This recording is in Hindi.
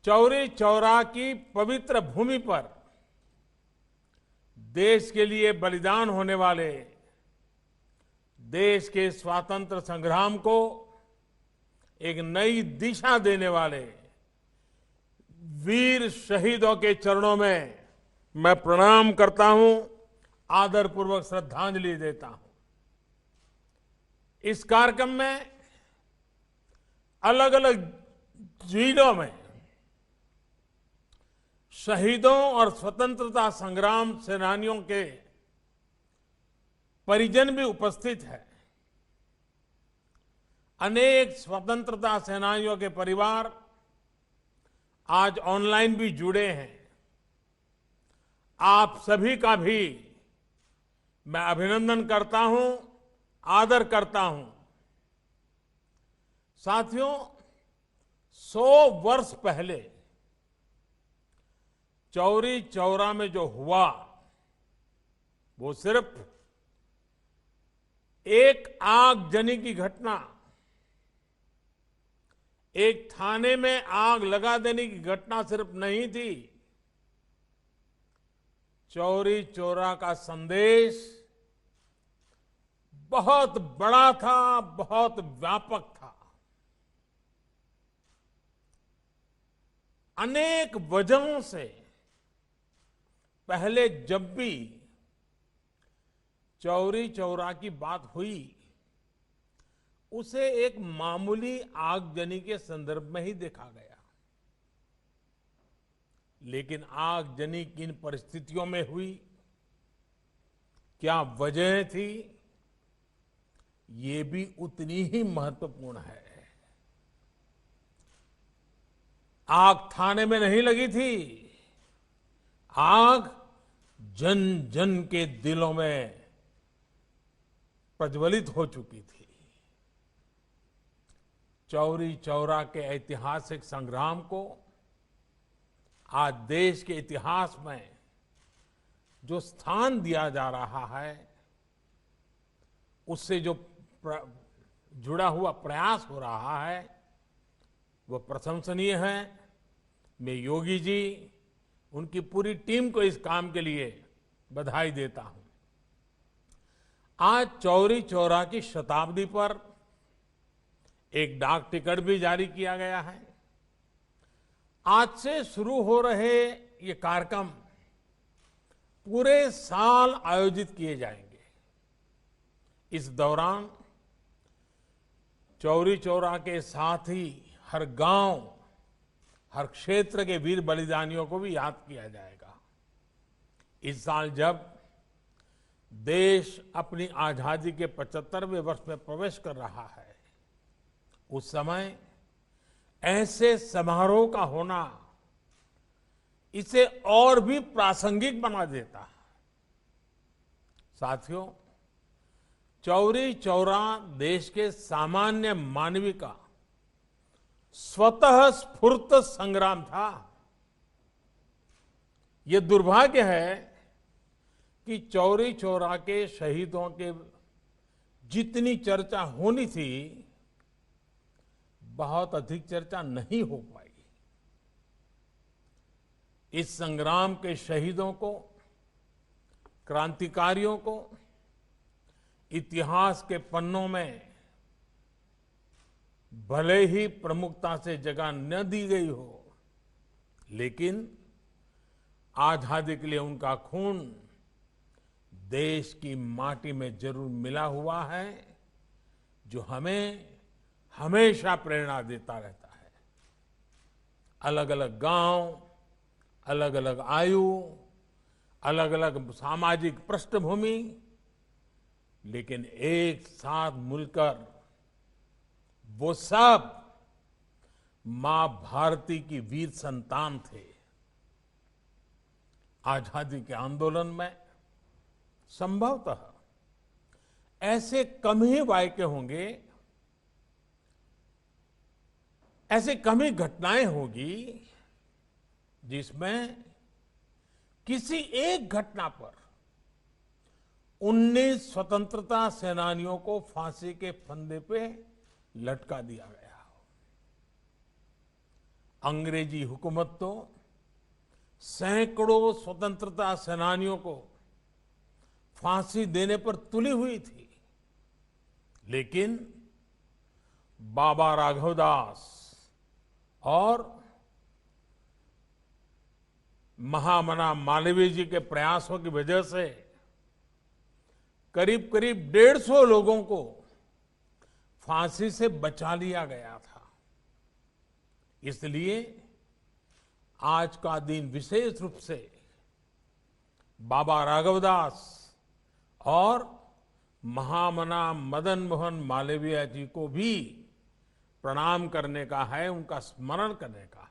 चौरी चौरा की पवित्र भूमि पर देश के लिए बलिदान होने वाले देश के स्वातंत्र संग्राम को एक नई दिशा देने वाले वीर शहीदों के चरणों में मैं प्रणाम करता हूं, आदरपूर्वक श्रद्धांजलि देता हूं। इस कार्यक्रम में अलग अलग जिलों में शहीदों और स्वतंत्रता संग्राम सेनानियों के परिजन भी उपस्थित हैं। अनेक स्वतंत्रता सेनानियों के परिवार आज ऑनलाइन भी जुड़े हैं। आप सभी का भी मैं अभिनंदन करता हूं, आदर करता हूं। साथियों, 100 वर्ष पहले चौरी चौरा में जो हुआ वो सिर्फ एक आगजनी की घटना, एक थाने में आग लगा देने की घटना सिर्फ नहीं थी। चौरी चौरा का संदेश बहुत बड़ा था, बहुत व्यापक था। अनेक वजहों से पहले जब भी चौरी चौरा की बात हुई उसे एक मामूली आगजनी के संदर्भ में ही देखा गया, लेकिन आगजनी किन परिस्थितियों में हुई, क्या वजह थी, ये भी उतनी ही महत्वपूर्ण है। आग थाने में नहीं लगी थी, आग जन जन के दिलों में प्रज्वलित हो चुकी थी। चौरी चौरा के ऐतिहासिक संग्राम को आज देश के इतिहास में जो स्थान दिया जा रहा है, उससे जो जुड़ा हुआ प्रयास हो रहा है वो प्रशंसनीय है। मैं योगी जी, उनकी पूरी टीम को इस काम के लिए बधाई देता हूं। आज चौरी चौरा की शताब्दी पर एक डाक टिकट भी जारी किया गया है। आज से शुरू हो रहे ये कार्यक्रम पूरे साल आयोजित किए जाएंगे। इस दौरान चौरी चौरा के साथ ही हर गांव, हर क्षेत्र के वीर बलिदानियों को भी याद किया जाएगा। इस साल जब देश अपनी आजादी के 75वें वर्ष में प्रवेश कर रहा है, उस समय ऐसे समारोह का होना इसे और भी प्रासंगिक बना देता है। साथियों, चौरी चौरा देश के सामान्य मानवी का स्वतः स्फूर्त संग्राम था। यह दुर्भाग्य है कि चौरी चौरा के शहीदों के जितनी चर्चा होनी थी, बहुत अधिक चर्चा नहीं हो पाई। इस संग्राम के शहीदों को, क्रांतिकारियों को इतिहास के पन्नों में भले ही प्रमुखता से जगह न दी गई हो, लेकिन आजादी के लिए उनका खून देश की माटी में जरूर मिला हुआ है, जो हमें हमेशा प्रेरणा देता रहता है। अलग अलग गांव, अलग अलग आयु, अलग अलग सामाजिक पृष्ठभूमि, लेकिन एक साथ मिलकर वो सब मां भारती की वीर संतान थे। आजादी के आंदोलन में संभवतः ऐसे कम ही वाक्य होंगे, ऐसे कम ही घटनाएं होगी जिसमें किसी एक घटना पर 19 स्वतंत्रता सेनानियों को फांसी के फंदे पे लटका दिया गया हो। अंग्रेजी हुकूमत तो सैकड़ों स्वतंत्रता सेनानियों को फांसी देने पर तुली हुई थी, लेकिन बाबा राघवदास और महामना मालवीय जी के प्रयासों की वजह से करीब करीब 150 लोगों को फांसी से बचा लिया गया था। इसलिए आज का दिन विशेष रूप से बाबा राघवदास और महामना मदन मोहन मालवीय जी को भी प्रणाम करने का है, उनका स्मरण करने का है।